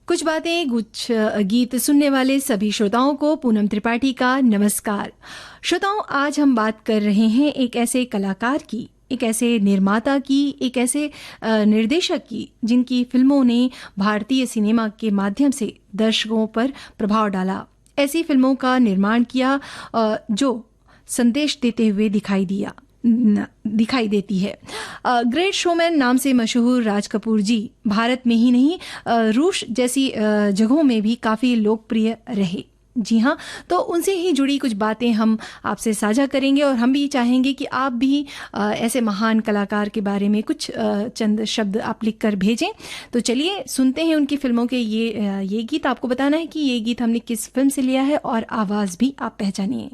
कुछ बातें कुछ गीत सुनने वाले सभी श्रोताओं को पूनम त्रिपाठी का नमस्कार। श्रोताओं, आज हम बात कर रहे हैं एक ऐसे कलाकार की, एक ऐसे निर्माता की, एक ऐसे निर्देशक की जिनकी फिल्मों ने भारतीय सिनेमा के माध्यम से दर्शकों पर प्रभाव डाला। ऐसी फिल्मों का निर्माण किया जो संदेश देते हुए दिखाई देती है। ग्रेट शोमैन नाम से मशहूर राज कपूर जी भारत में ही नहीं रूस जैसी जगहों में भी काफ़ी लोकप्रिय रहे। जी हाँ, तो उनसे ही जुड़ी कुछ बातें हम आपसे साझा करेंगे और हम भी चाहेंगे कि आप भी ऐसे महान कलाकार के बारे में कुछ चंद शब्द आप लिख कर भेजें। तो चलिए सुनते हैं उनकी फिल्मों के ये गीत। आपको बताना है कि ये गीत हमने किस फिल्म से लिया है और आवाज़ भी आप पहचानिए।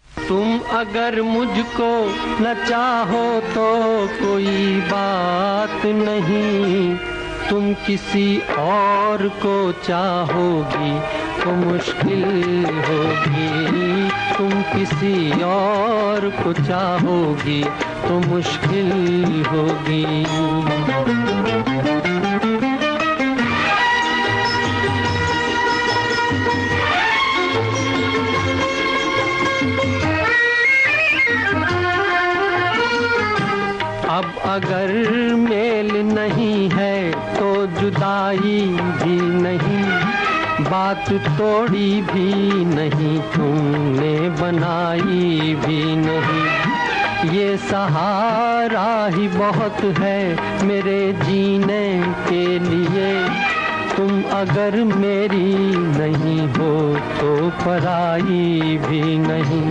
तुम अगर मुझको न चाहो तो कोई बात नहीं, तुम किसी और को चाहोगी तो मुश्किल होगी। तुम किसी और को चाहोगी तो मुश्किल होगी। अब अगर मेल नहीं है तो जुदाई भी नहीं, बात तोड़ी भी नहीं, तुमने बनाई भी नहीं। ये सहारा ही बहुत है मेरे जीने के लिए, तुम अगर मेरी नहीं हो तो पराई भी नहीं।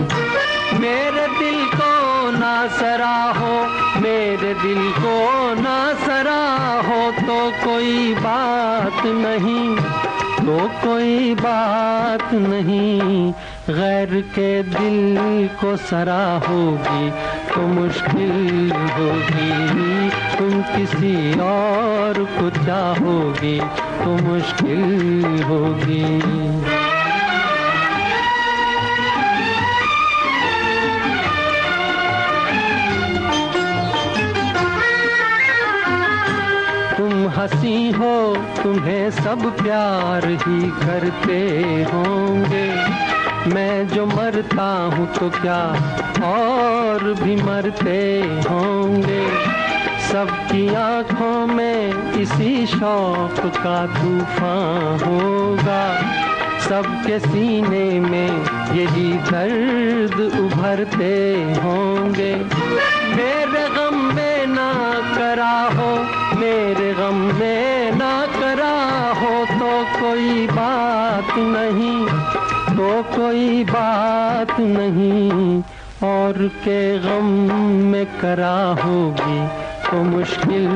मेरे दिल को ना सराहो, मेरे दिल को ना सराहो तो कोई बात नहीं, तो कोई बात नहीं। गैर के दिल को सराहोगी तो मुश्किल होगी। तुम किसी और को चाहोगी तो मुश्किल होगी। हंसी हो तुम्हें सब प्यार ही करते होंगे, मैं जो मरता हूँ तो क्या और भी मरते होंगे। सबकी आँखों में इसी शौक का तूफान होगा, सबके सीने में यही दर्द उभरते होंगे। मेरे गम में ना करा हो, मेरे गम में ना करा हो तो कोई बात नहीं, तो कोई बात नहीं। और के गम में करा होगी तो मुश्किल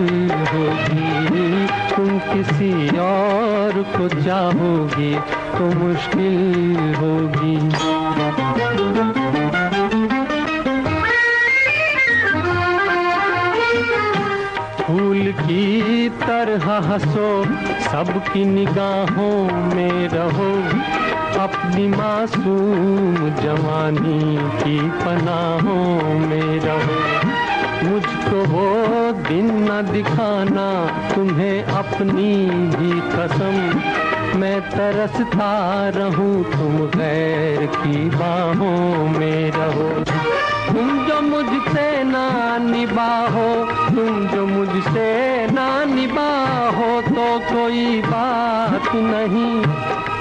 होगी। तुम किसी और को चाहोगी तो मुश्किल होगी। फूल की तरह हंसो, सबकी निगाहों में रहो, अपनी मासूम जवानी की पनाहों में रहो। मुझको वो दिन न दिखाना तुम्हें अपनी ही कसम, मैं तरसता रहूं तुम गैर की बाहों में रहो। तुम जो मुझसे ना निभाओ, तुम जो मुझसे ना निभाओ तो कोई बात नहीं,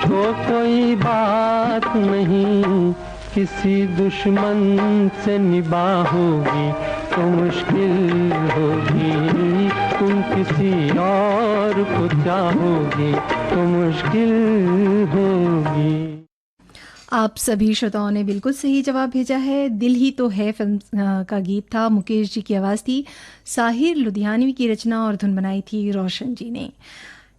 तो कोई बात नहीं। किसी दुश्मन से निभाओगी तो मुश्किल होगी। तुम किसी और को चाहोगी तो मुश्किल होगी। आप सभी श्रोताओं ने बिल्कुल सही जवाब भेजा है। दिल ही तो है फिल्म का गीत था, मुकेश जी की आवाज़ थी, साहिर लुधियानवी की रचना और धुन बनाई थी रोशन जी ने।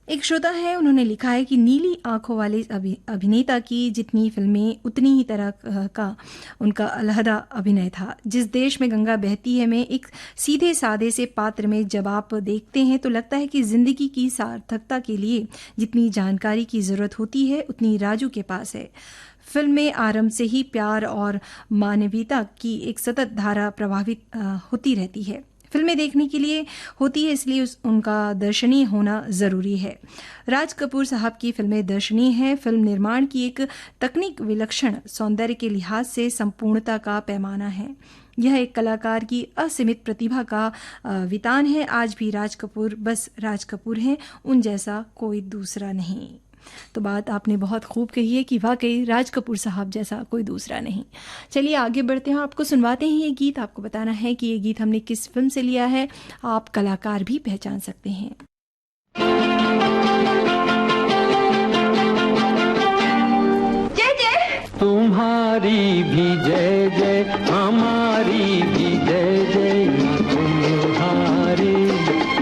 एक श्रोता है, उन्होंने लिखा है कि नीली आंखों वाले अभिनेता की जितनी फिल्में उतनी ही तरह का उनका अलहदा अभिनय था। जिस देश में गंगा बहती है में एक सीधे साधे से पात्र में जब आप देखते हैं तो लगता है कि ज़िंदगी की सार्थकता के लिए जितनी जानकारी की ज़रूरत होती है उतनी राजू के पास है। फिल्म में आरंभ से ही प्यार और मानवीयता की एक सतत धारा प्रभावित होती रहती है। फिल्में देखने के लिए होती है, इसलिए उनका दर्शनीय होना ज़रूरी है। राज कपूर साहब की फिल्में दर्शनीय हैं। फिल्म निर्माण की एक तकनीक विलक्षण, सौंदर्य के लिहाज से संपूर्णता का पैमाना है। यह एक कलाकार की असीमित प्रतिभा का वितान है। आज भी राज कपूर बस राज कपूर हैं, उन जैसा कोई दूसरा नहीं। तो बात आपने बहुत खूब कही है कि वाकई राज कपूर साहब जैसा कोई दूसरा नहीं। चलिए आगे बढ़ते हैं, आपको सुनवाते हैं ये गीत। आपको बताना है कि ये गीत हमने किस फिल्म से लिया है, आप कलाकार भी पहचान सकते हैं। तुम्हारी भी जय जय, हमारी भी जय जय, ना तुम हारे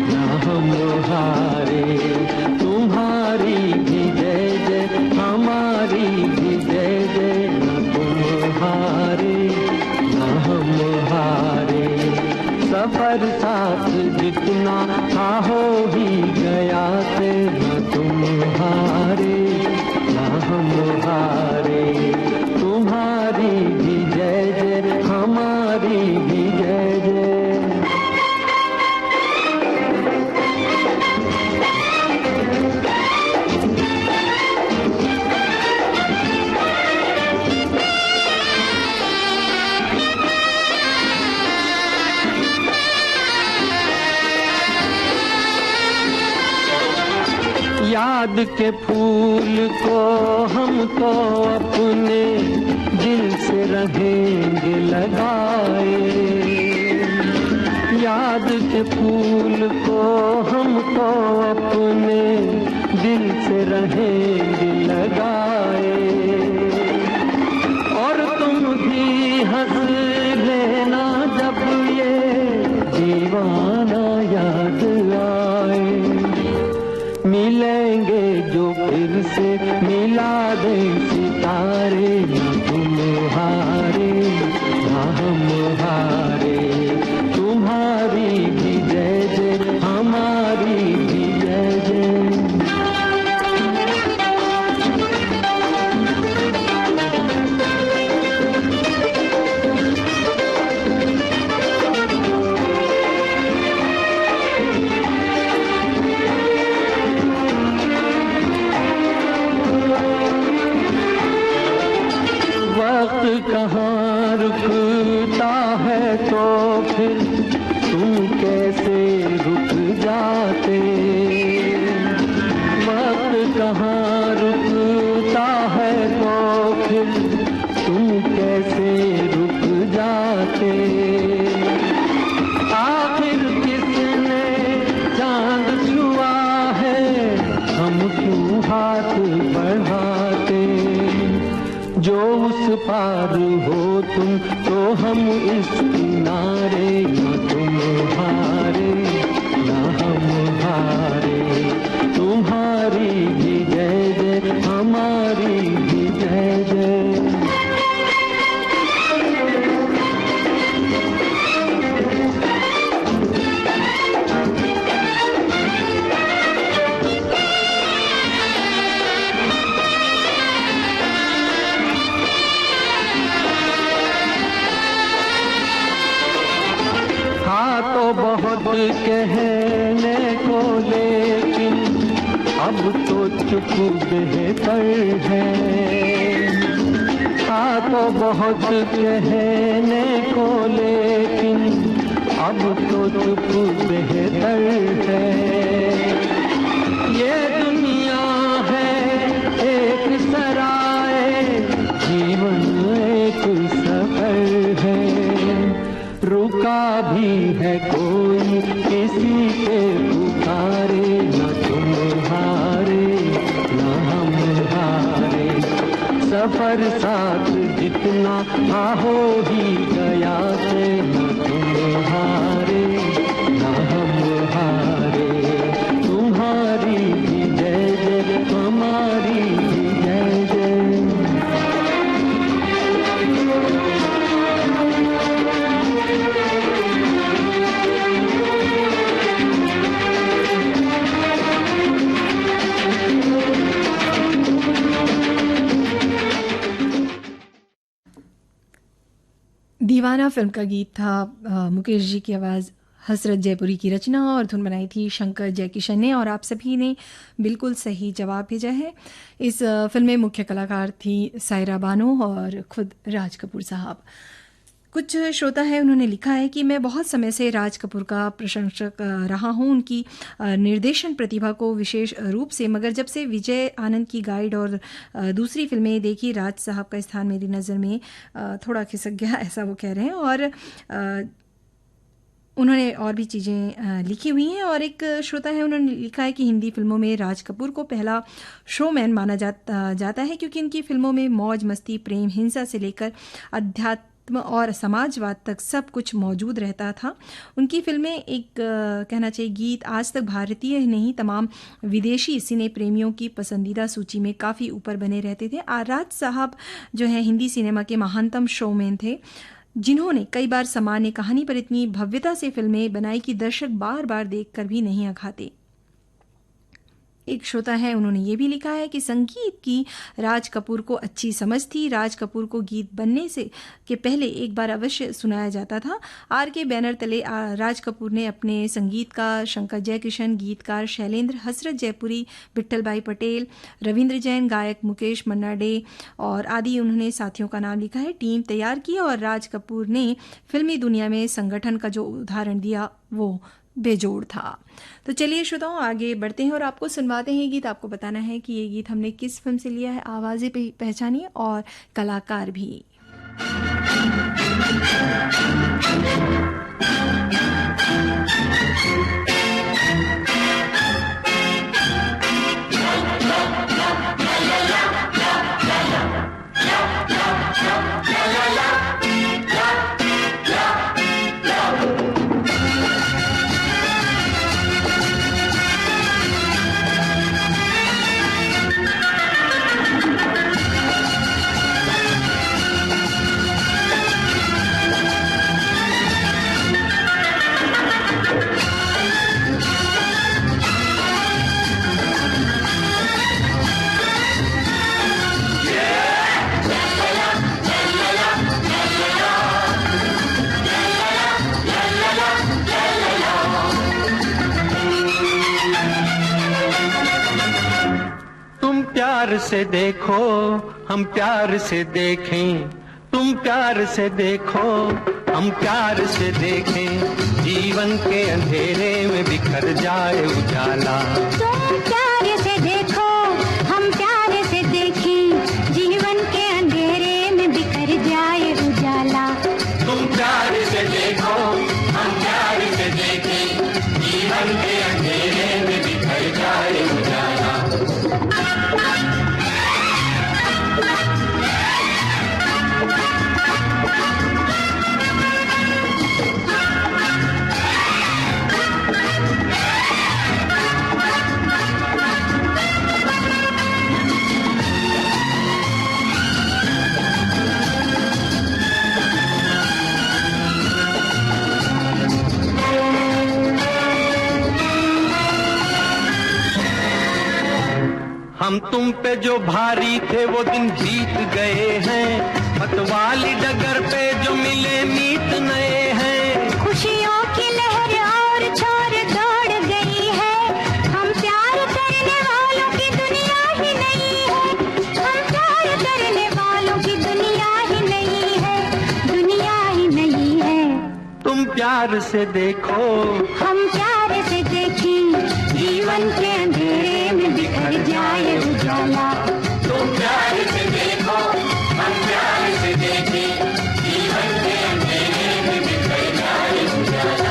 ना हम हारे। तुम्हारी भी जय जय, हमारी भी जय जय, ना तुम हारे ना हम हारे। सफर साथ जितना था हो ही गया से, ना तुम हारे ना हम हारे। तुम्हारी भी जय जय, हमारी भी जय जय। याद के फूल को हम तो अपने दिल से रहेंगे लगाए। याद के फूल को हम तो अपने दिल से रहेंगे लगाए। और तुम भी हंस लेना जब ये दीवाना याद आए। मिलेंगे जो फिर से मिला दे सितारे, ना तुम हारे ना हम हारे। तुम्हारी भी जय जय, हमारी भी जय जय। वक्त कहाँ रुकता है तो फिर तुम कैसे रुक जाते। वक्त कहाँ रुकता है तो फिर तुम कैसे रुक जाते। आखिर किसने चांद छुआ है, हम क्यों हाथ बढ़ाते। जो उस पार हो तुम तो हम इस किनारे, ना तुम हारे ना हम हारे। तुम्हारी भी जय जय, हमारी भी जय जय। बहुत कहने को लेकिन अब तो चुप बेहतर है। तो बहुत कहने को लेकिन अब तो चुप बेहतर है। ये दुनिया है एक सराय, जीवन एक सफर है। रुका भी है कोई किसी के पुकारे, न तुम हारे न हम हारे। सफर साथ जितना हो ही गया से, न तुम हारे न हम हारे। तुम्हारी भी जय जय, हमारी भी जय जय। दीवाना फिल्म का गीत था, मुकेश जी की आवाज़ हसरत जयपुरी की रचना और धुन बनाई थी शंकर जयकिशन ने, और आप सभी ने बिल्कुल सही जवाब भेजा है। इस फिल्म में मुख्य कलाकार थी सायरा बानो और खुद राज कपूर साहब। कुछ श्रोता है, उन्होंने लिखा है कि मैं बहुत समय से राज कपूर का प्रशंसक रहा हूं, उनकी निर्देशन प्रतिभा को विशेष रूप से, मगर जब से विजय आनंद की गाइड और दूसरी फिल्में देखी, राज साहब का स्थान मेरी नज़र में थोड़ा खिसक गया, ऐसा वो कह रहे हैं। और उन्होंने और भी चीज़ें लिखी हुई हैं। और एक श्रोता है, उन्होंने लिखा है कि हिंदी फिल्मों में राज कपूर को पहला शोमैन माना जाता है, क्योंकि इनकी फिल्मों में मौज मस्ती, प्रेम, हिंसा से लेकर अध्यात्म और समाजवाद तक सब कुछ मौजूद रहता था। उनकी फिल्में, एक कहना चाहिए, गीत आज तक भारतीय नहीं, तमाम विदेशी सिने प्रेमियों की पसंदीदा सूची में काफ़ी ऊपर बने रहते थे। राज साहब जो है हिंदी सिनेमा के महानतम शोमैन थे, जिन्होंने कई बार सामान्य कहानी पर इतनी भव्यता से फिल्में बनाई कि दर्शक बार बार देखकर भी नहीं अघाते। एक श्रोता है, उन्होंने ये भी लिखा है कि संगीत की राज कपूर को अच्छी समझ थी। राज कपूर को गीत बनने से के पहले एक बार अवश्य सुनाया जाता था। आर के बैनर तले राज कपूर ने अपने संगीत का शंकर जयकिशन, गीतकार शैलेंद्र, हसरत जयपुरी, विट्ठल भाई पटेल, रविंद्र जैन, गायक मुकेश मन्ना डे और आदि उन्होंने साथियों का नाम लिखा है, टीम तैयार की। और राज कपूर ने फिल्मी दुनिया में संगठन का जो उदाहरण दिया वो बेजोड़ था। तो चलिए श्रोताओं, आगे बढ़ते हैं और आपको सुनवाते हैं गीत। आपको बताना है कि ये गीत हमने किस फिल्म से लिया है, आवाज़ें पहचानिए और कलाकार भी। प्यार से देखो, हम प्यार से देखें, तुम प्यार से देखो, हम प्यार से देखें, जीवन के अंधेरे में बिखर जाए उजाला। तुम प्यार से देखो, हम प्यार से देखें, जीवन के अंधेरे में बिखर जाए उजाला। तुम प्यार से देखो, हम प्यार से देखें, जीवन के अंधेरे में बिखर जाए उजाला। हम तुम पे जो भारी थे वो दिन बीत गए हैं, मतवाली डगर पे जो मिले मीत नए हैं। खुशियों की लहर और छोर दौड़ गई है, हम प्यार करने वालों की दुनिया ही नहीं है। हम प्यार करने वालों की दुनिया ही नहीं है, दुनिया ही नहीं है। तुम प्यार से देखो, हम प्यार से देखें, जीवन के अंधेरे में बिखर जाए उजाला। तुम प्यार से देखो, हम प्यार से देखें, जीवन के अंधेरे में बिखर जाए उजाला।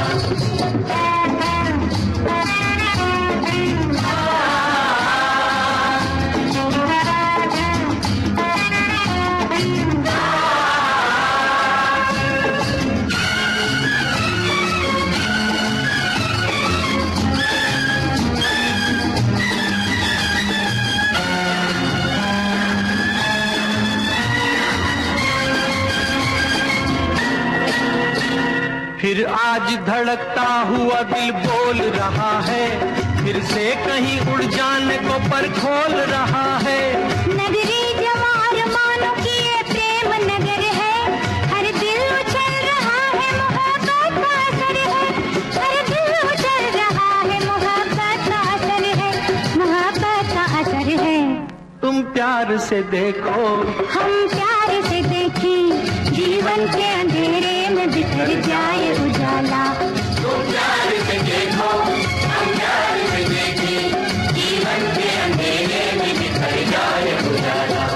फिर आज धड़कता हुआ दिल बोल रहा है, फिर से कहीं उड़ जाने को पर खोल रहा है। नगरी जमार मानो कि ये प्रेम नगर है, हर दिल उछल रहा है, मोहब्बत का असर है। तुम प्यार से देखो, हम प्यार से देखें, जीवन के अंधेरे में बिखर जाए उजाला। तुम प्यार से देखो, हम प्यार से देखें, जीवन के अंधेरे में बिखर जाए उजाला।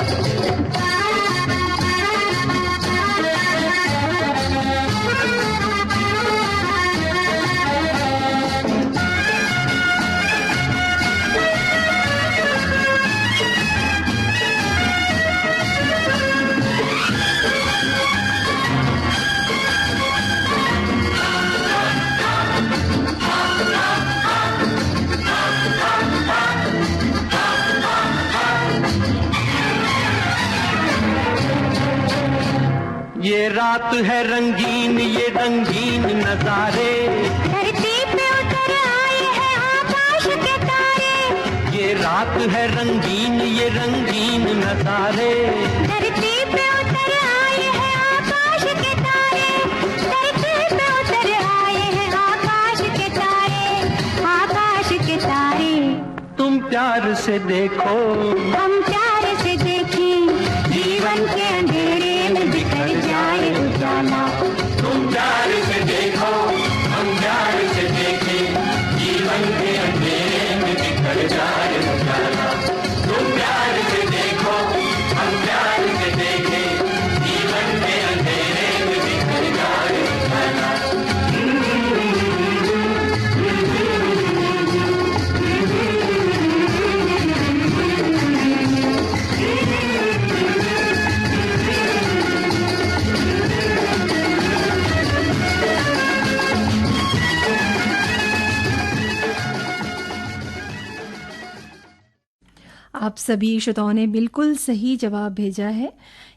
ये रात है रंगीन, ये रंगीन नजारे, धरती पे उतर आए हैं आकाश के तारे। ये रात है रंगीन, ये रंगीन नजारे, धरती पे उतर आए हैं आकाश के तारे। धरती पे उतर आए हैं आकाश के तारे, आकाश के तारे। तुम प्यार से देखो, हम प्यार से देखें, जीवन के अंधेरे में बिखर जाए उजाला। तुम प्यार से देखो, हम प्यार से देखें, जीवन के अंधेरे में बिखर जाए उजाला। तुम प्यार से देखो, हम प्यार से देखें, जीवन के अंधेरे में बिखर जाए उजाला। आप सभी श्रोताओं ने बिल्कुल सही जवाब भेजा है।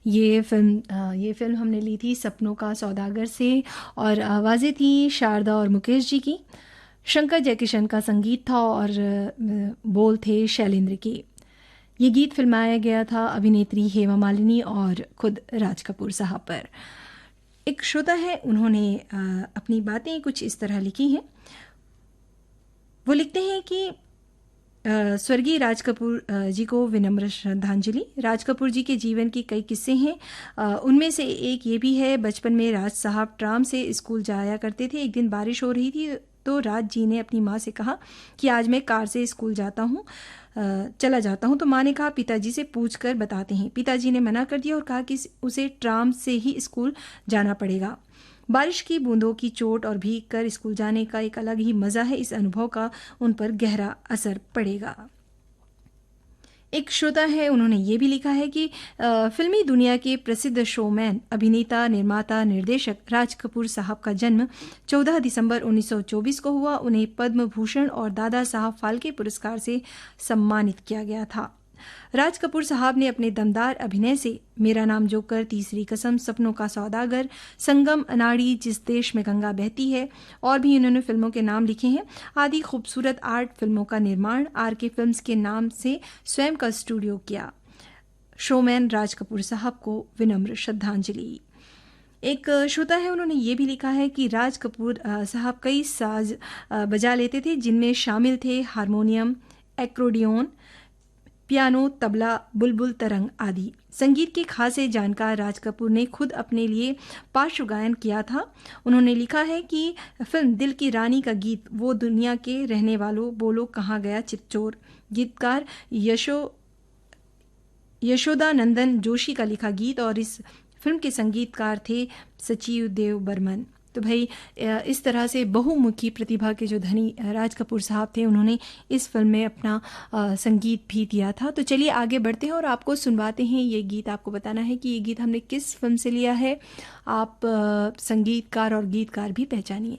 ये फिल्म हमने ली थी सपनों का सौदागर से और आवाज़ें थी शारदा और मुकेश जी की। शंकर जयकिशन का संगीत था और बोल थे शैलेंद्र के। ये गीत फिल्माया गया था अभिनेत्री हेमा मालिनी और खुद राज कपूर साहब पर। एक श्रोता है, उन्होंने अपनी बातें कुछ इस तरह लिखी हैं। वो लिखते हैं कि स्वर्गीय राज कपूर जी को विनम्र श्रद्धांजलि। राज कपूर जी के जीवन के कई किस्से हैं, उनमें से एक ये भी है। बचपन में राज साहब ट्राम से स्कूल जाया करते थे। एक दिन बारिश हो रही थी तो राज जी ने अपनी माँ से कहा कि आज मैं कार से स्कूल चला जाता हूँ। तो माँ ने कहा पिताजी से पूछकर बताते हैं। पिताजी ने मना कर दिया और कहा कि उसे ट्राम से ही स्कूल जाना पड़ेगा। बारिश की बूंदों की चोट और भीग कर स्कूल जाने का एक अलग ही मज़ा है। इस अनुभव का उन पर गहरा असर पड़ेगा। एक श्रोता है, उन्होंने ये भी लिखा है कि फिल्मी दुनिया के प्रसिद्ध शोमैन, अभिनेता, निर्माता, निर्देशक राज कपूर साहब का जन्म 14 दिसंबर 1924 को हुआ। उन्हें पद्म भूषण और दादा साहब फाल्के पुरस्कार से सम्मानित किया गया था। राज कपूर साहब ने अपने दमदार अभिनय से मेरा नाम जोकर, तीसरी कसम, सपनों का सौदागर, संगम, अनाड़ी, जिस देश में गंगा बहती है और भी इन्होंने फिल्मों के नाम लिखे हैं आदि खूबसूरत आर्ट फिल्मों का निर्माण आर.के. फिल्म्स के नाम से स्वयं का स्टूडियो किया। शोमैन राज कपूर साहब को विनम्र श्रद्धांजलि। एक श्रोता है, उन्होंने ये भी लिखा है कि राज कपूर साहब कई साज बजा लेते थे, जिनमें शामिल थे हारमोनियम, एक्रोडियन, पियानो, तबला, बुलबुल तरंग आदि। संगीत के खासे जानकार राज कपूर ने खुद अपने लिए पार्श्व गायन किया था। उन्होंने लिखा है कि फिल्म दिल की रानी का गीत वो दुनिया के रहने वालों बोलो कहाँ गया चितचोर, गीतकार यशोदानंदन जोशी का लिखा गीत और इस फिल्म के संगीतकार थे सचिव देव बर्मन। तो भाई इस तरह से बहुमुखी प्रतिभा के जो धनी राज कपूर साहब थे, उन्होंने इस फिल्म में अपना संगीत भी दिया था। तो चलिए आगे बढ़ते हैं और आपको सुनवाते हैं ये गीत। आपको बताना है कि ये गीत हमने किस फिल्म से लिया है। आप संगीतकार और गीतकार भी पहचानिए।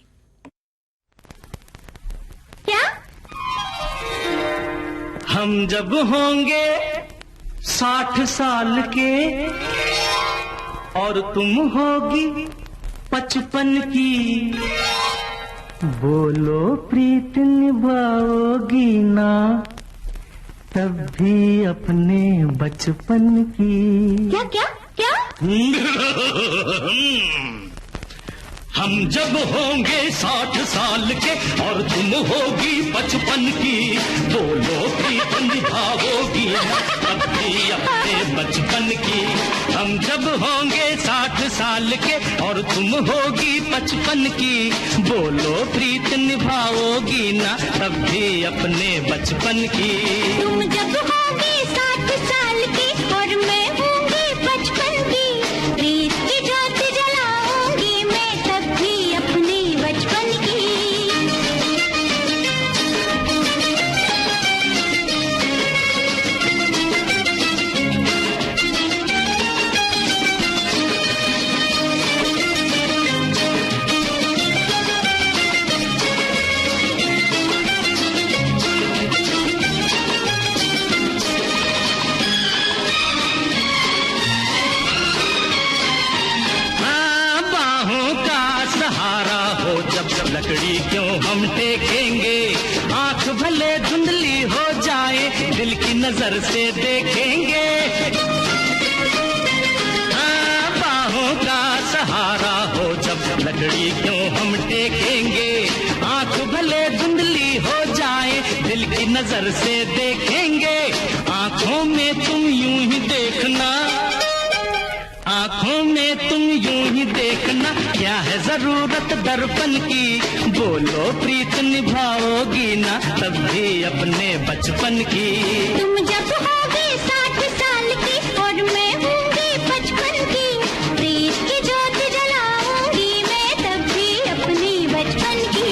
क्या? हम जब होंगे 60 साल के और तुम होगी 55 की, बोलो प्रीत निभाओगी ना तब भी अपने बचपन की। क्या क्या क्या? हम जब होंगे 60 साल के और तुम होगी 55 की, बोलो प्रीत निभाओगी ना तब भी भी अपने बचपन की। हम जब होंगे 60 साल के और तुम होगी 55 की, बोलो प्रीत निभाओगी ना तब भी अपने बचपन की। तुम जब होगी 60 साल की और मैं होंगी 55 की, प्रीत की ज्योत जलाऊंगी मैं तब भी अपने बचपन की। लकड़ी क्यों हम टेकेंगे, आंख भले धुंधली हो जाए दिल की नजर से देखेंगे। बाहों का सहारा हो जब लकड़ी क्यों हम टेकेंगे, आंख भले धुंधली हो जाए दिल की नजर से देखेंगे। आंखों में तुम यूं ही देखना, आंखों में तुम यूं ही देखना, क्या है जरूरत दर्पण की, बोलो प्रीत निभाओगी ना तब भी अपने बचपन की। तुम जब होगी 60 साल की और मैं होंगी 55 की, प्रीत की ज्योत जलाऊंगी मैं तब भी अपनी बचपन की।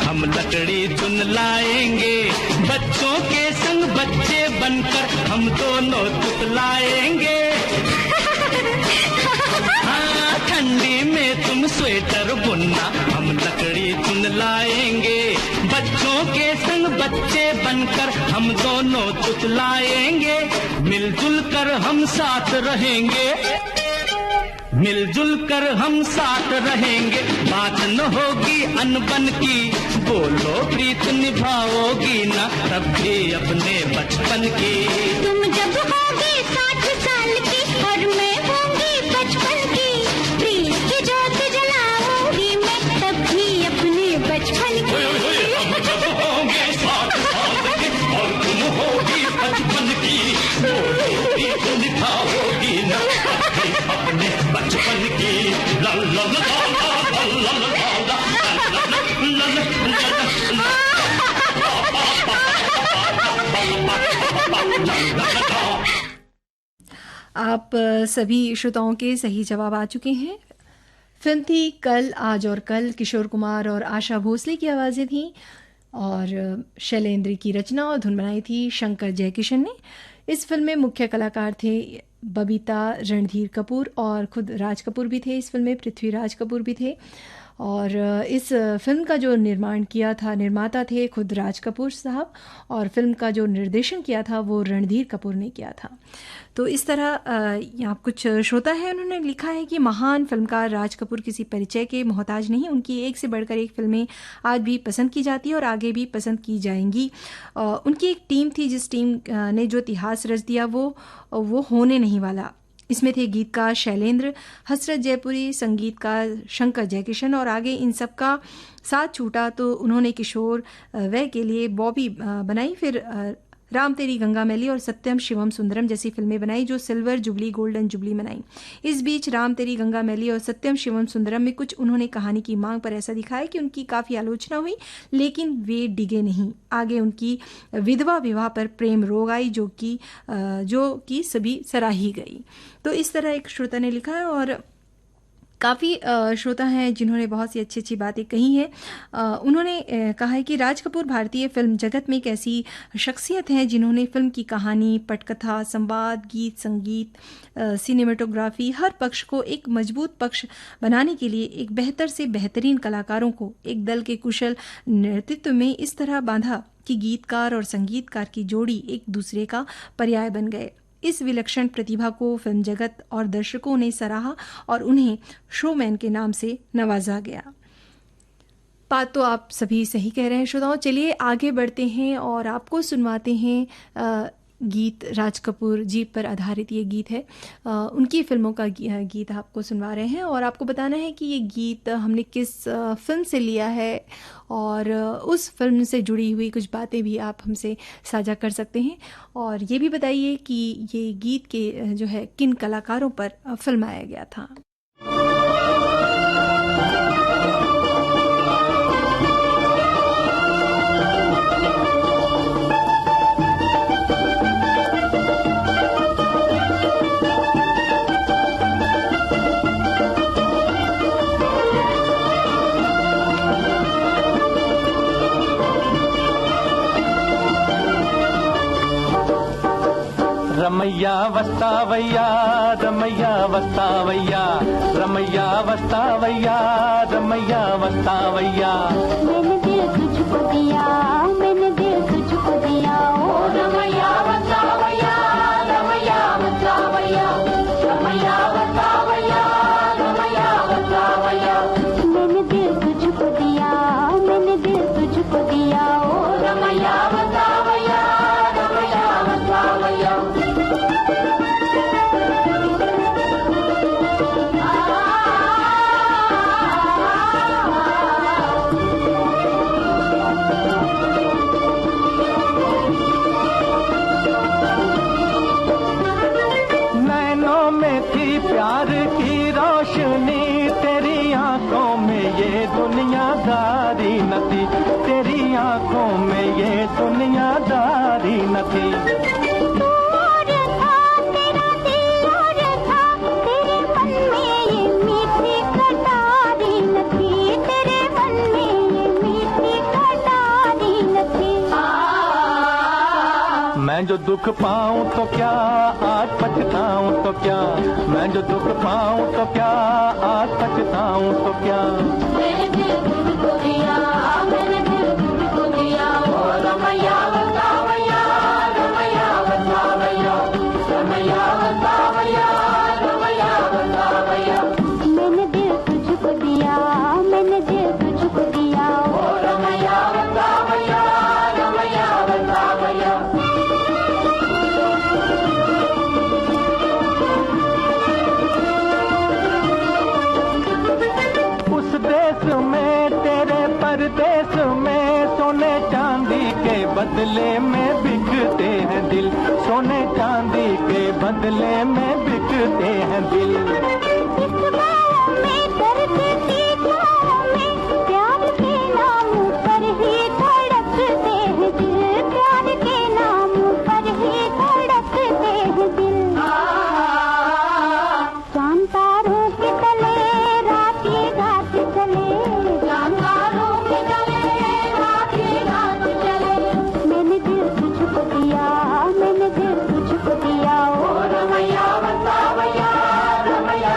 हम लकड़ी चुन लाएंगे, बच्चों के संग बच्चे बनकर हम दोनों तुतलाएंगे। हाँ ठंडी में तुम स्वेटर बुनना, हम लकड़ी चुन लाएंगे, बच्चों के संग बच्चे बनकर हम दोनों तुतलाएंगे। मिलजुल कर हम साथ रहेंगे, मिलजुल कर हम साथ रहेंगे, बात न होगी अनबन की, बोलो प्रीत निभाओगी ना तब भी अपने बचपन की। तुम जब होगी 60 साल की और मैं होंगी 55 की, प्रीत की ज्योत जलाऊंगी मैं तब भी अपने बचपन की। हम जब होंगे 60 साल के और तुम होगी 55 की, बोलो प्रीत निभाओगी ना तब भी अपने बचपन की। ला ला ला ला ला ला ला आप सभी श्रोताओं के सही जवाब आ चुके हैं। फिल्म थी कल आज और कल, किशोर कुमार और आशा भोसले की आवाज़ें थीं और शैलेंद्र की रचना और धुन बनाई थी शंकर जयकिशन ने। इस फिल्म में मुख्य कलाकार थे बबीता, रणधीर कपूर और खुद राज कपूर भी थे। इस फिल्म में पृथ्वीराज कपूर भी थे और इस फिल्म का जो निर्माण किया था, निर्माता थे खुद राज कपूर साहब और फिल्म का जो निर्देशन किया था वो रणधीर कपूर ने किया था। तो इस तरह यहाँ कुछ श्रोता है, उन्होंने लिखा है कि महान फिल्मकार राज कपूर किसी परिचय के मोहताज नहीं, उनकी एक से बढ़कर एक फिल्में आज भी पसंद की जाती है और आगे भी पसंद की जाएंगी। उनकी एक टीम थी जिस टीम ने जो इतिहास रच दिया वो होने नहीं वाला। इसमें थे गीतकार शैलेंद्र, हसरत जयपुरी, संगीतकार शंकर जयकिशन और आगे इन सब का साथ छूटा तो उन्होंने किशोर वह के लिए बॉबी बनाई, फिर राम तेरी गंगा मैली और सत्यम शिवम सुंदरम जैसी फिल्में बनाई जो सिल्वर जुबली गोल्डन जुबली मनाई। इस बीच राम तेरी गंगा मैली और सत्यम शिवम सुंदरम में कुछ उन्होंने कहानी की मांग पर ऐसा दिखाया कि उनकी काफ़ी आलोचना हुई, लेकिन वे डिगे नहीं। आगे उनकी विधवा विवाह पर प्रेम रोग आई जो कि सभी सराही गई। तो इस तरह एक श्रोता ने लिखा है और काफ़ी श्रोता हैं जिन्होंने बहुत सी अच्छी अच्छी बातें कही हैं। उन्होंने कहा है कि राज कपूर भारतीय फिल्म जगत में एक ऐसी शख्सियत हैं जिन्होंने फिल्म की कहानी, पटकथा, संवाद, गीत, संगीत, सिनेमेटोग्राफी हर पक्ष को एक मजबूत पक्ष बनाने के लिए एक बेहतर से बेहतरीन कलाकारों को एक दल के कुशल नेतृत्व में इस तरह बांधा कि गीतकार और संगीतकार की जोड़ी एक दूसरे का पर्याय बन गए। इस विलक्षण प्रतिभा को फिल्म जगत और दर्शकों ने सराहा और उन्हें शोमैन के नाम से नवाजा गया। बात तो आप सभी सही कह रहे हैं श्रोताओं। चलिए आगे बढ़ते हैं और आपको सुनवाते हैं गीत। राज कपूर जी पर आधारित ये गीत है, उनकी फिल्मों का गीत आपको सुनवा रहे हैं और आपको बताना है कि ये गीत हमने किस फिल्म से लिया है और उस फिल्म से जुड़ी हुई कुछ बातें भी आप हमसे साझा कर सकते हैं। और ये भी बताइए कि ये गीत के जो है किन कलाकारों पर फिल्माया गया था। रमैया वस्तावैया, रमैया वस्तावैया, रमैया वस्तावैया, रमैया वस्तावैया। मैंने दिल तुझको दिया, मैंने दिल तुझको दिया, ओ रमैया वस्तावैया, रमैया वस्तावैया, रमैया वस्तावैया, रमैया वस्तावैया। मैंने दिल तुझको दिया, मैंने दिल तुझको दिया, ओ रमैया वस्तावैया, रमैया वस्तावैया। नैनों में थी प्यार की रोशनी, तेरी आंखों में ये दुनियादारी न थी, तेरी आंखों में ये दुनियादारी न थी। मैं जो दुख पाऊं तो क्या, आज पछताऊं तो क्या, मैं जो दुख पाऊं तो क्या, आज पछताऊं तो क्या। मैंने दिल तुझको दिया, मैंने दिल तुझको दिया, ओ रमैया वस्तावैया, रमैया वस्तावैया, रमैया वस्तावैया, रमैया वस्तावैया। मैंने दिल तुझको दिया, मैंने दिल तुझको दिया, ओ रमैया वस्तावैया, रमैया वस्तावैया। परदेश में सोने चांदी के बदले में बिकते हैं दिल, सोने चांदी के बदले में बिकते हैं दिल। इस गाँव में दर्द की छाँव में प्यार के नाम पर ही धड़कते हैं दिल, प्यार के नाम पर ही धड़कते हैं दिल। चांद तारों के तले रात ये घाट चले, चांद तारों के तले रात ये घाट चले। मैंने दिल तुझको दिया, मैंने दिल तुझको दिया, ओ रमैया वस्तावैया, रमैया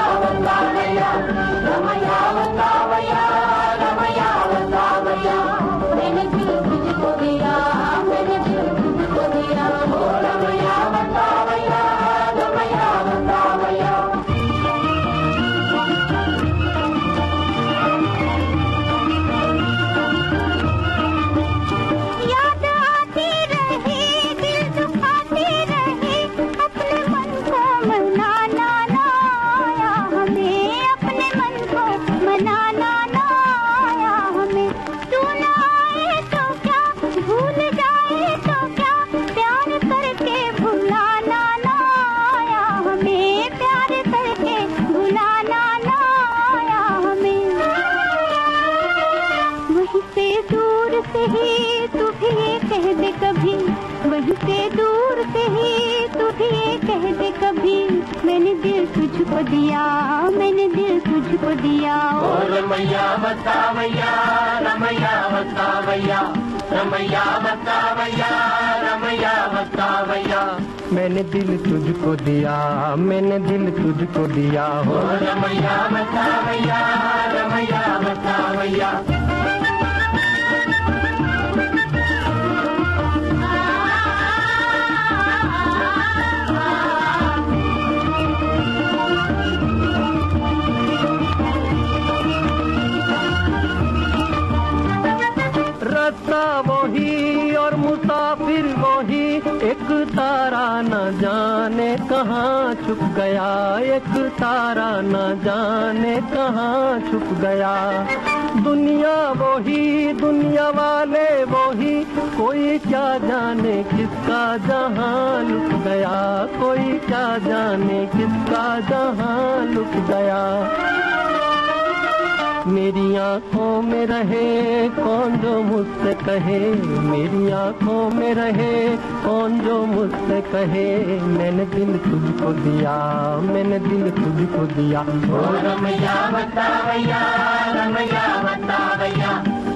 तुझको दिया, मैंने दिल तुझको दिया। ओ रमैया बतावैया, रमैया बतावैया, रमैया बतावैया, रमैया बतावैया। मैंने दिल तुझको दिया, मैंने दिल तुझको दिया। ओ रमैया बतावैया, रमैया बतावैया। रास्ता वही और मुसाफिर वही, एक तारा न जाने कहाँ छुप गया, एक तारा न जाने कहाँ छुप गया। दुनिया वही, दुनिया वाले वही, कोई क्या जाने किसका जहाँ लुट गया, कोई क्या जाने किसका जहाँ लुट गया। मेरी आँखों में रहे कौन जो मुझसे कहे, मेरी आँखों में रहे कौन जो मुझसे कहे। मैंने दिल तुझको दिया, मैंने दिल तुझको दिया। ओ रमैया बतावैया, रमैया बतावैया,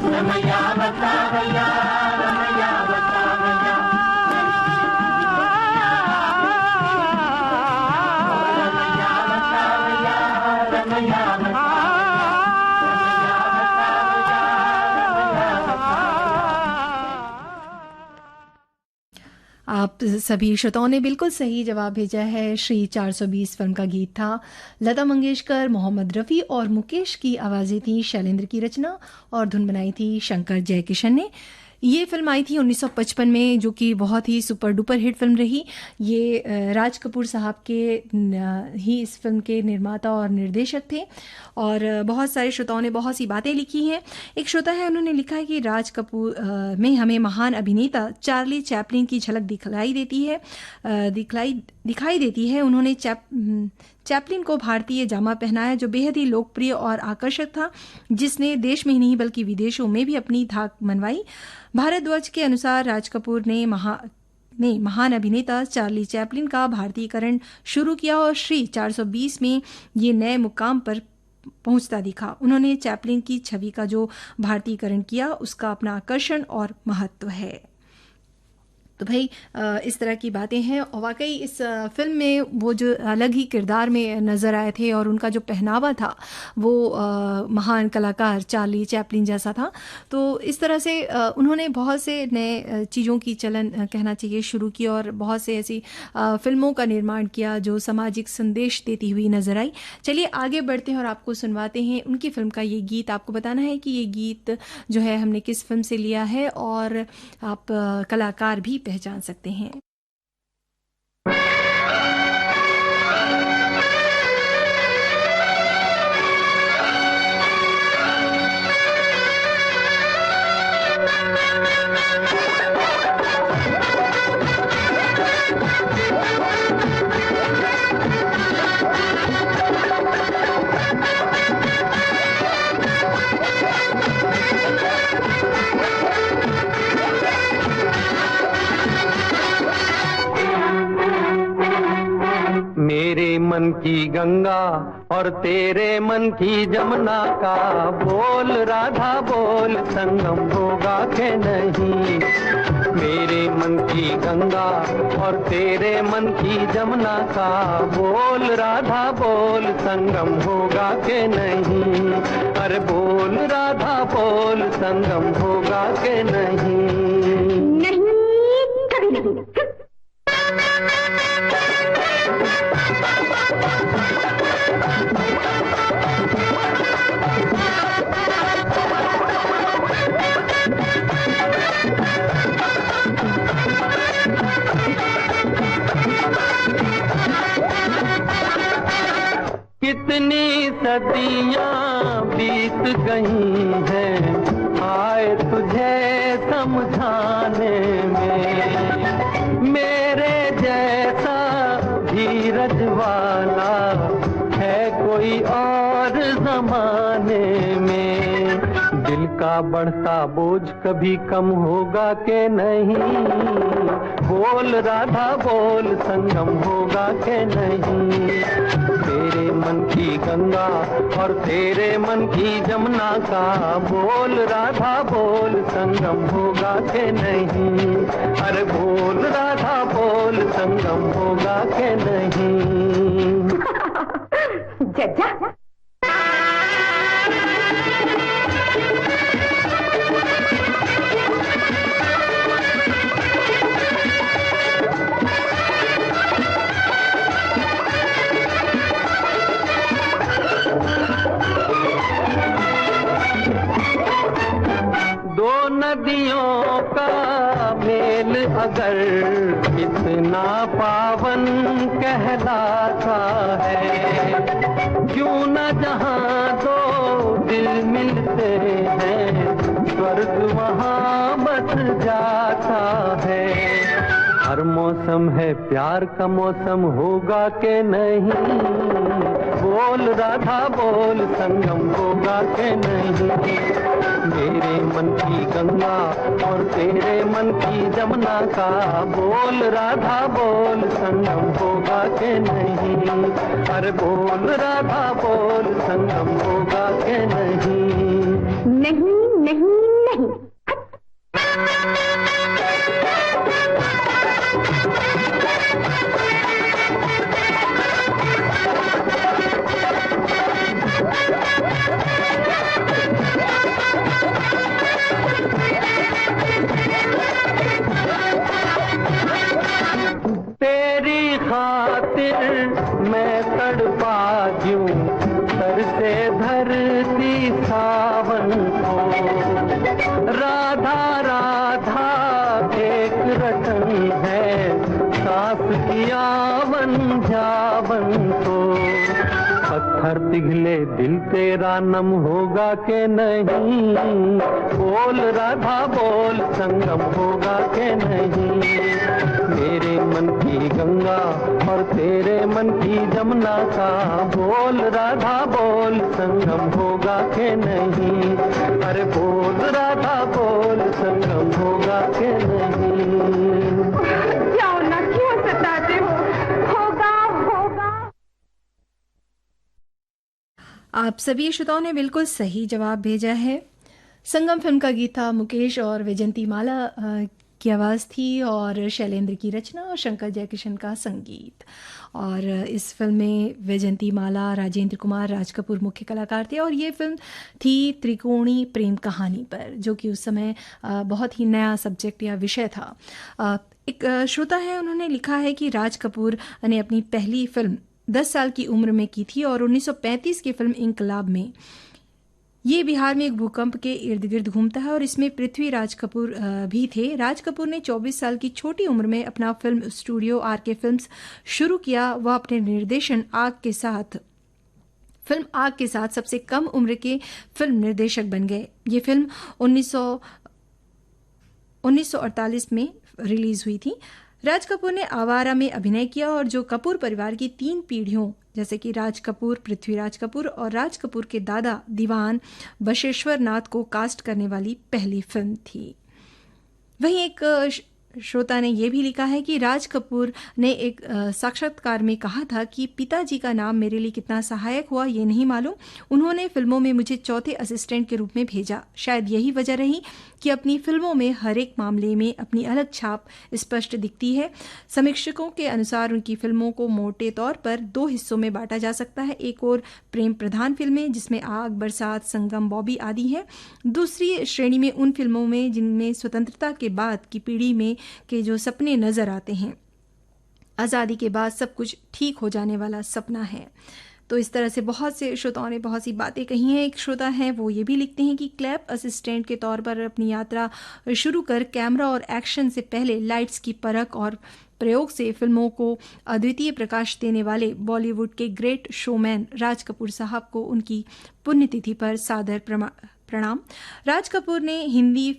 रमैया बतावैया, रमैया बतावैया। रमैया बतावैया, रमैया बतावैया। आप सभी श्रोताओं ने बिल्कुल सही जवाब भेजा है। श्री 420 फिल्म का गीत था। लता मंगेशकर, मोहम्मद रफ़ी और मुकेश की आवाज़ें थी। शैलेंद्र की रचना और धुन बनाई थी शंकर जयकिशन ने। ये फिल्म आई थी 1955 में, जो कि बहुत ही सुपर डुपर हिट फिल्म रही। ये राज कपूर साहब के ही इस फिल्म के निर्माता और निर्देशक थे। और बहुत सारे श्रोताओं ने बहुत सी बातें लिखी हैं। एक श्रोता है, उन्होंने लिखा है कि राज कपूर में हमें महान अभिनेता चार्ली चैपलिन की झलक दिखाई देती है। उन्होंने चैपलिन को भारतीय जामा पहनाया, जो बेहद ही लोकप्रिय और आकर्षक था, जिसने देश में ही नहीं बल्कि विदेशों में भी अपनी धाक मनवाई। भारद्वाज के अनुसार राज कपूर ने महान अभिनेता चार्ली चैपलिन का भारतीयकरण शुरू किया और श्री 420 में ये नए मुकाम पर पहुंचता दिखा। उन्होंने चैपलिन की छवि का जो भारतीयकरण किया, उसका अपना आकर्षण और महत्व है। तो भाई इस तरह की बातें हैं। और वाकई इस फिल्म में वो जो अलग ही किरदार में नज़र आए थे और उनका जो पहनावा था वो महान कलाकार चार्ली चैपलिन जैसा था। तो इस तरह से उन्होंने बहुत से नए चीज़ों की चलन कहना चाहिए शुरू की और बहुत से ऐसी फिल्मों का निर्माण किया जो सामाजिक संदेश देती हुई नज़र आई। चलिए आगे बढ़ते हैं और आपको सुनवाते हैं उनकी फिल्म का ये गीत। आपको बताना है कि ये गीत जो है हमने किस फिल्म से लिया है और आप कलाकार भी पहचान सकते हैं। मेरे मन की गंगा और तेरे मन की जमुना का बोल राधा बोल, संगम होगा के नहीं। मेरे मन की गंगा और तेरे मन की जमुना का बोल राधा बोल, संगम होगा के नहीं। अरे बोल राधा बोल, संगम होगा के नहीं। नहीं, कभी नहीं। कितनी सदियां बीत गई हैं, आए तुझे समझाने में। मेरे जैसा धीरज वाला है कोई और जमाने में। दिल का बढ़ता बोझ कभी कम होगा के नहीं, बोल राधा बोल संगम होगा के नहीं। तेरे मन की गंगा और तेरे मन की जमुना का, बोल राधा बोल संगम होगा के नहीं। अरे बोल राधा बोल संगम होगा के नहीं। जज्जा दो नदियों का मेल अगर इतना पावन कहलाता है, क्यों न जहां दो दिल मिलते हैं स्वर्ग वहां बस जाता है। हर मौसम है प्यार का मौसम होगा के नहीं, बोल राधा बोल संगम होगा के नहीं। मेरे मन की गंगा और तेरे मन की जमुना का, बोल राधा बोल संगम होगा के नहीं। अरे बोल राधा बोल संगम होगा के नहीं। नहीं नहीं नहीं। तेरी खातिर मैं तड़पा दूं सर से धरती सावन को, राधा राधा एक रटन है सास की आवन जावन को। पत्थर पिघले दिल तेरा नम होगा के नहीं, बोल राधा बोल संगम होगा के नहीं। मेरे मन की गंगा और तेरे मन की जमुना का, बोल राधा बोल संगम होगा के नहीं। अरे बोल राधा बोल संगम होगा के नहीं। जाओ ना, क्यों सताते हो? होगा होगा। आप सभी श्रोताओं ने बिल्कुल सही जवाब भेजा है। संगम फिल्म का गीत था, मुकेश और वैजंती माला की आवाज़ थी और शैलेंद्र की रचना और शंकर जयकिशन का संगीत। और इस फिल्म में वैजंती माला, राजेंद्र कुमार, राज कपूर मुख्य कलाकार थे और ये फिल्म थी त्रिकोणी प्रेम कहानी पर, जो कि उस समय बहुत ही नया सब्जेक्ट या विषय था। एक श्रोता है, उन्होंने लिखा है कि राज कपूर ने अपनी पहली फिल्म 10 साल की उम्र में की थी और 1935 की फिल्म इंकलाब में ये बिहार में एक भूकंप के इर्द गिर्द घूमता है और इसमें पृथ्वीराज कपूर भी थे। राज कपूर ने 24 साल की छोटी उम्र में अपना फिल्म स्टूडियो RK फिल्म्स शुरू किया। वह अपने निर्देशन फिल्म आग के साथ सबसे कम उम्र के फिल्म निर्देशक बन गए। ये फिल्म 1948 में रिलीज हुई थी। राज कपूर ने आवारा में अभिनय किया और जो कपूर परिवार की 3 पीढ़ियों जैसे कि राज कपूर, पृथ्वीराज कपूर और राज कपूर के दादा दीवान बशेश्वर नाथ को कास्ट करने वाली पहली फिल्म थी। वहीं एक श्रोता ने यह भी लिखा है कि राज कपूर ने एक साक्षात्कार में कहा था कि पिताजी का नाम मेरे लिए कितना सहायक हुआ ये नहीं मालूम। उन्होंने फिल्मों में मुझे चौथे असिस्टेंट के रूप में भेजा। शायद यही वजह रही कि अपनी फिल्मों में हर एक मामले में अपनी अलग छाप स्पष्ट दिखती है। समीक्षकों के अनुसार उनकी फिल्मों को मोटे तौर पर 2 हिस्सों में बांटा जा सकता है। एक और प्रेम प्रधान फिल्में जिसमें आग, बरसात, संगम, बॉबी आदि हैं। दूसरी श्रेणी में उन फिल्मों में जिनमें स्वतंत्रता के बाद की पीढ़ी में के जो सपने नजर आते हैं, आज़ादी के बाद सब कुछ ठीक हो जाने वाला सपना है। तो इस तरह से बहुत से श्रोताओं ने बहुत सी बातें कही हैं। एक श्रोता हैं वो ये भी लिखते हैं कि क्लैप असिस्टेंट के तौर पर अपनी यात्रा शुरू कर कैमरा और एक्शन से पहले लाइट्स की परख और प्रयोग से फिल्मों को अद्वितीय प्रकाश देने वाले बॉलीवुड के ग्रेट शोमैन राज कपूर साहब को उनकी पुण्यतिथि पर सादर प्रणाम। राज कपूर ने हिंदी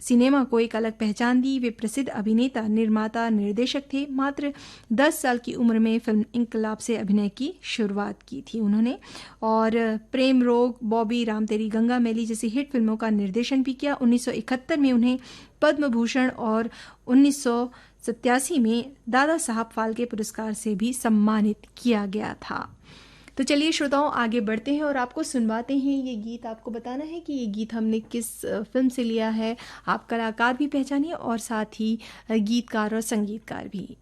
सिनेमा को एक अलग पहचान दी। वे प्रसिद्ध अभिनेता, निर्माता, निर्देशक थे। मात्र 10 साल की उम्र में फिल्म इनकलाब से अभिनय की शुरुआत की थी उन्होंने, और प्रेम रोग, बॉबी, राम तेरी गंगा मैली जैसी हिट फिल्मों का निर्देशन भी किया। 1971 में उन्हें पद्म भूषण और 1987 में दादा साहब फाल्के पुरस्कार से भी सम्मानित किया गया था। तो चलिए श्रोताओं, आगे बढ़ते हैं और आपको सुनवाते हैं ये गीत। आपको बताना है कि ये गीत हमने किस फिल्म से लिया है। आप कलाकार भी पहचानिए और साथ ही गीतकार और संगीतकार भी।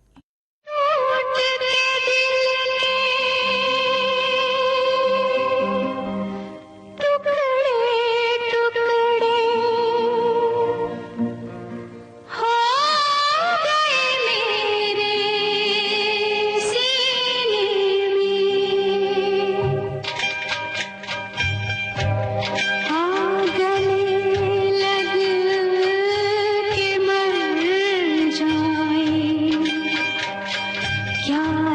क्या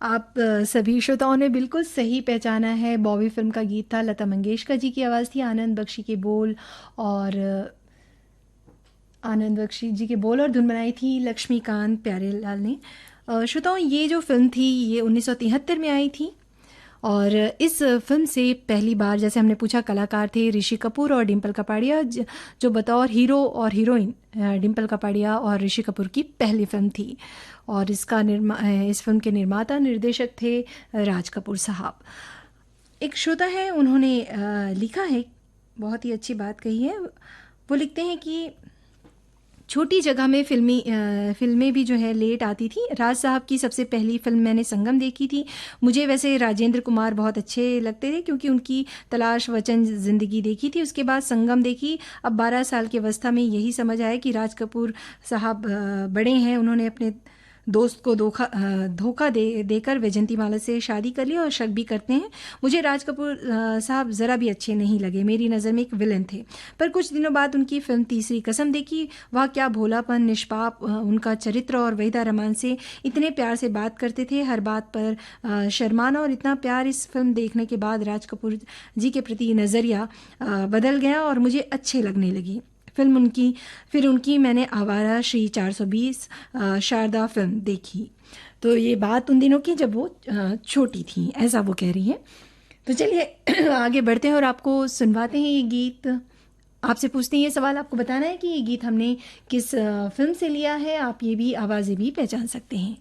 आप सभी श्रोताओं ने बिल्कुल सही पहचाना है। बॉबी फिल्म का गीत था, लता मंगेशकर जी की आवाज़ थी, आनंद बख्शी के बोल और धुन बनाई थी लक्ष्मीकांत प्यारेलाल ने। श्रोताओं, ये जो फिल्म थी ये 1973 में आई थी और इस फिल्म से पहली बार, जैसे हमने पूछा, कलाकार थे ऋषि कपूर और डिम्पल कपाड़िया, जो बतौर हीरो और हीरोइन डिम्पल कपाड़िया और ऋषि कपूर की पहली फिल्म थी। और इस फिल्म के निर्माता निर्देशक थे राज कपूर साहब। एक श्रोता है, उन्होंने लिखा है, बहुत ही अच्छी बात कही है। वो लिखते हैं कि छोटी जगह में फिल्में भी जो है लेट आती थी। राज साहब की सबसे पहली फिल्म मैंने संगम देखी थी। मुझे वैसे राजेंद्र कुमार बहुत अच्छे लगते थे क्योंकि उनकी तलाश वचन ज़िंदगी देखी थी, उसके बाद संगम देखी। अब 12 साल की अवस्था में यही समझ आया कि राज कपूर साहब बड़े हैं। उन्होंने अपने दोस्त को धोखा देकर वैजंतीमाला से शादी कर ली और शक भी करते हैं। मुझे राज कपूर साहब ज़रा भी अच्छे नहीं लगे, मेरी नज़र में एक विलन थे। पर कुछ दिनों बाद उनकी फिल्म तीसरी कसम देखी। वह क्या भोलापन, निष्पाप उनका चरित्र, और वहीदा रहमान से इतने प्यार से बात करते थे, हर बात पर शर्माना, और इतना प्यार इस फिल्म देखने के बाद राज कपूर जी के प्रति नज़रिया बदल गया और मुझे अच्छे लगने लगी। फिर उनकी मैंने आवारा श्री 420 शारदा फिल्म देखी। तो ये बात उन दिनों की जब वो छोटी थी, ऐसा वो कह रही हैं। तो चलिए आगे बढ़ते हैं और आपको सुनवाते हैं ये गीत। आपसे पूछते हैं, ये सवाल आपको बताना है कि ये गीत हमने किस फिल्म से लिया है। आप ये भी आवाज़ें भी पहचान सकते हैं।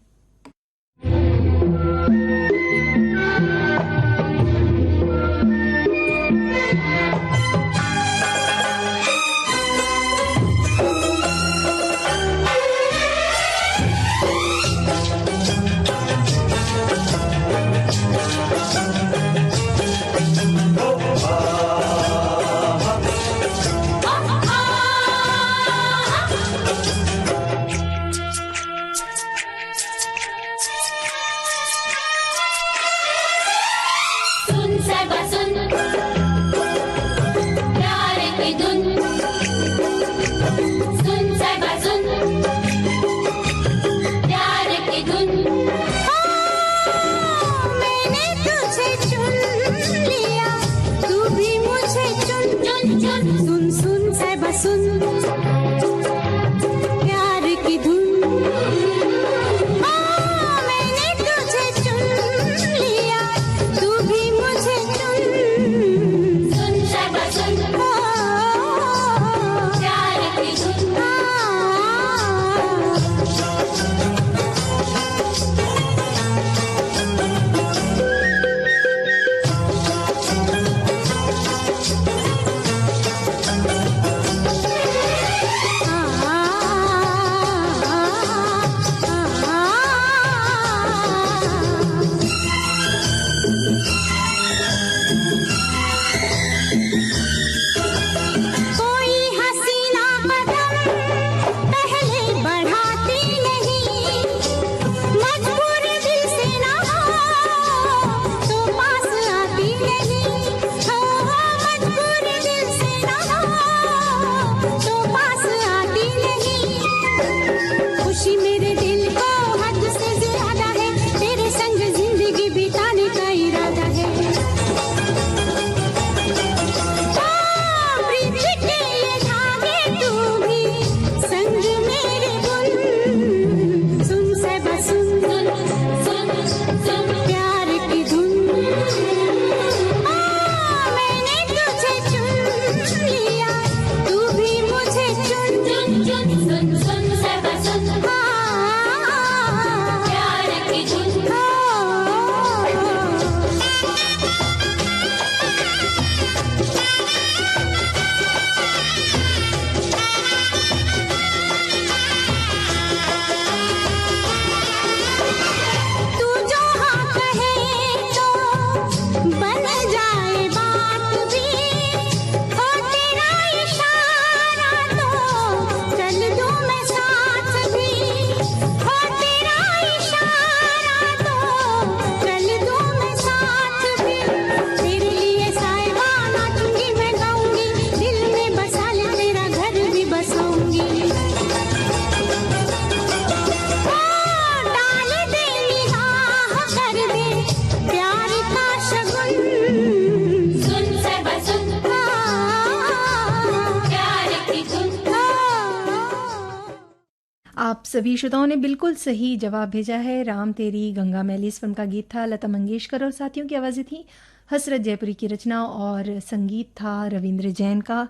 सभी श्रोताओं ने बिल्कुल सही जवाब भेजा है। राम तेरी गंगा मैली इस फिल्म का गीत था, लता मंगेशकर और साथियों की आवाज़ें थी। हसरत जयपुरी की रचना और संगीत था रविंद्र जैन का।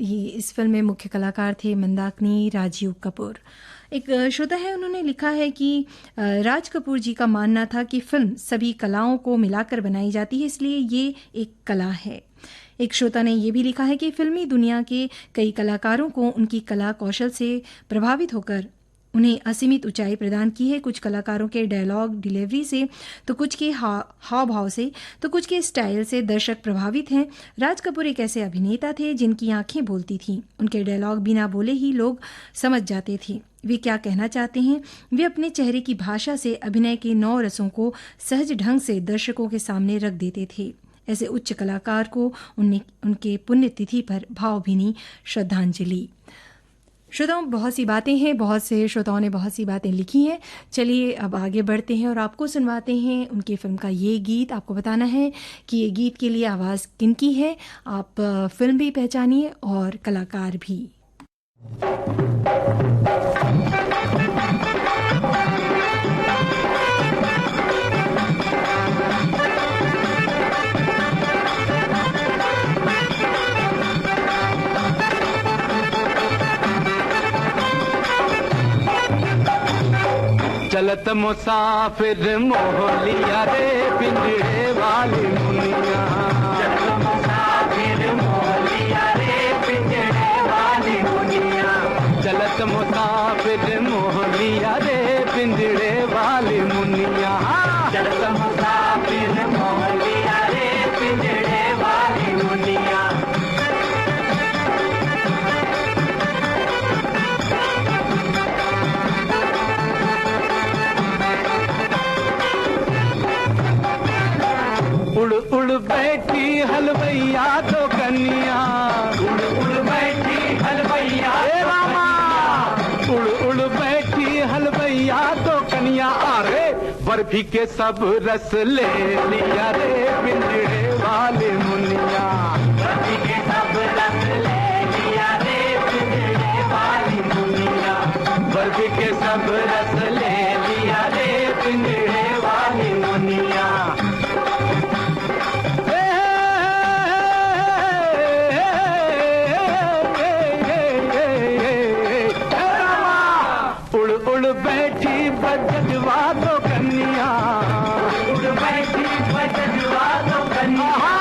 ये इस फिल्म में मुख्य कलाकार थे मंदाकिनी, राजीव कपूर। एक श्रोता है, उन्होंने लिखा है कि राज कपूर जी का मानना था कि फिल्म सभी कलाओं को मिलाकर बनाई जाती है, इसलिए ये एक कला है। एक श्रोता ने यह भी लिखा है कि फिल्मी दुनिया के कई कलाकारों को उनकी कला कौशल से प्रभावित होकर उन्हें असीमित ऊंचाई प्रदान की है। कुछ कलाकारों के डायलॉग डिलीवरी से, तो कुछ के हाव भाव से, तो कुछ के स्टाइल से दर्शक प्रभावित हैं। राज कपूर एक ऐसे अभिनेता थे जिनकी आंखें बोलती थीं। उनके डायलॉग बिना बोले ही लोग समझ जाते थे वे क्या कहना चाहते हैं। वे अपने चेहरे की भाषा से अभिनय के 9 रसों को सहज ढंग से दर्शकों के सामने रख देते थे। ऐसे उच्च कलाकार को उनके पुण्यतिथि पर भावभीनी श्रद्धांजलि। श्रोताओं, बहुत सी बातें हैं, बहुत से श्रोताओं ने बहुत सी बातें लिखी हैं। चलिए अब आगे बढ़ते हैं और आपको सुनवाते हैं उनकी फिल्म का ये गीत। आपको बताना है कि ये गीत के लिए आवाज़ किनकी है। आप फिल्म भी पहचानिए और कलाकार भी। चलत मुसाफिर मोहलिया रे पिंजरे वाली मुनिया। चलत मुसाफिर मोहलिया रे पिंजरे वाली मुनिया। चलत मुसाफिर मोहलिया रे पिंजरे वाली मुनिया। चलत मुसाफिर मोहलिया रे पिंजरे वाली मुनिया। उड़ उड़ बैठी हलवैया तो कन्या। उड़ उड़ बैठी हलवैया रामा। उड़ उड़ बैठी हलवैया तो कन्या। अरे बर्फी के सब रस ले लिया रे पिंजरे वाले मुनिया। बर्फी के सब रस ले लिया रे पिंजरे वाली मुनिया। बर्फी के सब रस ले लिया रे पिंजरे वाली मुनिया। उड़ बैठी बजवा दो कन्या। उड़ बैठी बजवा दो कन्या।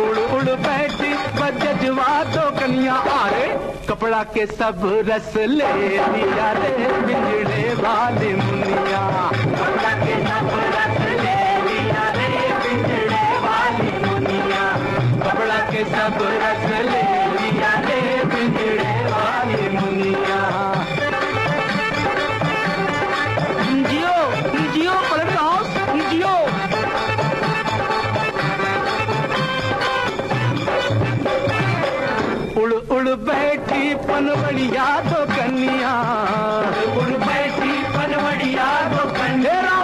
उड़ उड़ बैठी बजवा दो कन्या। अरे कपड़ा के सब रस ले लिया रे पिंजरे वाली मुनिया। कपड़ा के सब रस ले लिया रे पिंजरे वाली मुनिया। कपड़ा के सब रस ले लिया रे पिंजरे वाली मुनिया। जियो पलट हाउस जियो। उड़ उड़ बैठी पनवड़िया तो कन्या। उड़ बैठी पनवड़िया तो कन्या।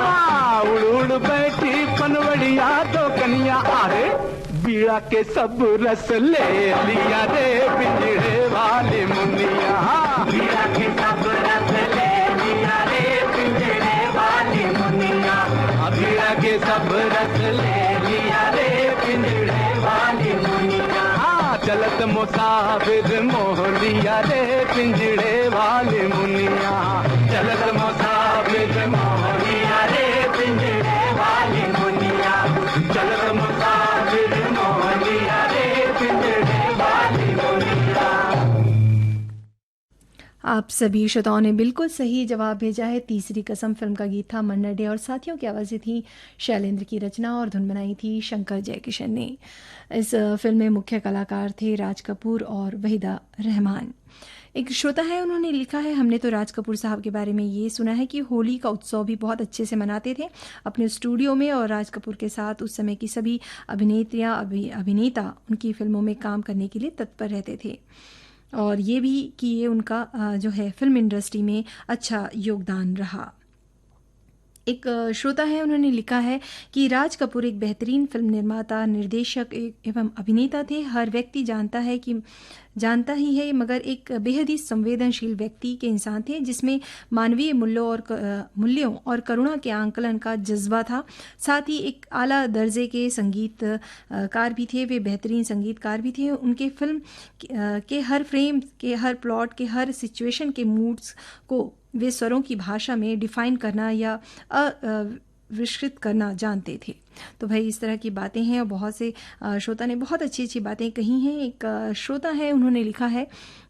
उड़ उड़ बैठी पनवड़िया तो कन्या। अरे बीड़ा के सब रस ले लिया रे पिंजरे वाली मुनिया। बीड़ा के सब रस ले लिया रे पिंजरे वाली मुनिया। बीड़ा के सब रस ले लिया रे पिंजरे वाली मुनिया। चलत मुसाफिर मोहलिया रे पिंजरे वाली मुनिया। चलत मुसाफिर मोहलिया रे पिंजरे वाली मुनिया। चलत मुसाफिर मोहलिया रे पिंजरे वाली मुनिया। आप सभी श्रोताओं ने बिल्कुल सही जवाब भेजा है। तीसरी कसम फिल्म का गीत था मन्ना डे और साथियों की आवाज़ें थी शैलेंद्र की रचना और धुन बनाई थी शंकर जयकिशन ने। इस फिल्म में मुख्य कलाकार थे राज कपूर और वहीदा रहमान। एक श्रोता है, उन्होंने लिखा है, हमने तो राज कपूर साहब के बारे में ये सुना है कि होली का उत्सव भी बहुत अच्छे से मनाते थे अपने स्टूडियो में, और राज कपूर के साथ उस समय की सभी अभिनेत्रियाँ अभिनेता उनकी फिल्मों में काम करने के लिए तत्पर रहते थे, और ये भी कि ये उनका जो है फिल्म इंडस्ट्री में अच्छा योगदान रहा। श्रोता है, उन्होंने लिखा है कि राज कपूर एक बेहतरीन फिल्म निर्माता, निर्देशक एवं अभिनेता थे। हर व्यक्ति जानता ही है, मगर एक बेहद ही संवेदनशील व्यक्ति के इंसान थे जिसमें मानवीय मूल्यों और करुणा के आंकलन का जज्बा था। साथ ही एक आला दर्जे के संगीतकार भी थे। वे बेहतरीन संगीतकार भी थे। उनके फिल्म के हर फ्रेम के, हर प्लॉट के, हर सिचुएशन के मूड्स को वे स्वरों की भाषा में डिफाइन करना या विस्तृत करना जानते थे। तो भाई इस तरह की बातें हैं और बहुत से श्रोता ने बहुत अच्छी अच्छी बातें कही हैं। एक श्रोता है, उन्होंने लिखा है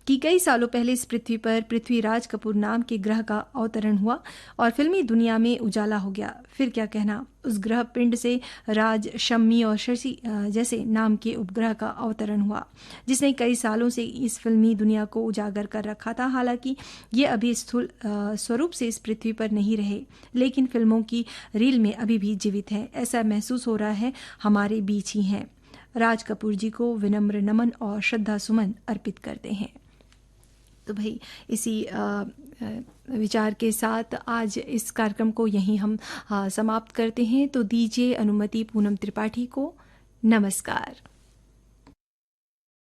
कि कई सालों पहले इस पृथ्वी पर पृथ्वीराज कपूर नाम के ग्रह का अवतरण हुआ और फिल्मी दुनिया में उजाला हो गया। फिर क्या कहना, उस ग्रह पिंड से राज, शम्मी और शशि जैसे नाम के उपग्रह का अवतरण हुआ, जिसने कई सालों से इस फिल्मी दुनिया को उजागर कर रखा था। हालांकि ये अभी स्थूल स्वरूप से इस पृथ्वी पर नहीं रहे, लेकिन फिल्मों की रील में अभी भी जीवित है। ऐसा महसूस हो रहा है हमारे बीच ही हैं। राज कपूर जी को विनम्र नमन और श्रद्धा सुमन अर्पित करते हैं। तो भाई इसी विचार के साथ आज इस कार्यक्रम को यहीं हम समाप्त करते हैं। तो दीजिए अनुमति पूनम त्रिपाठी को। नमस्कार।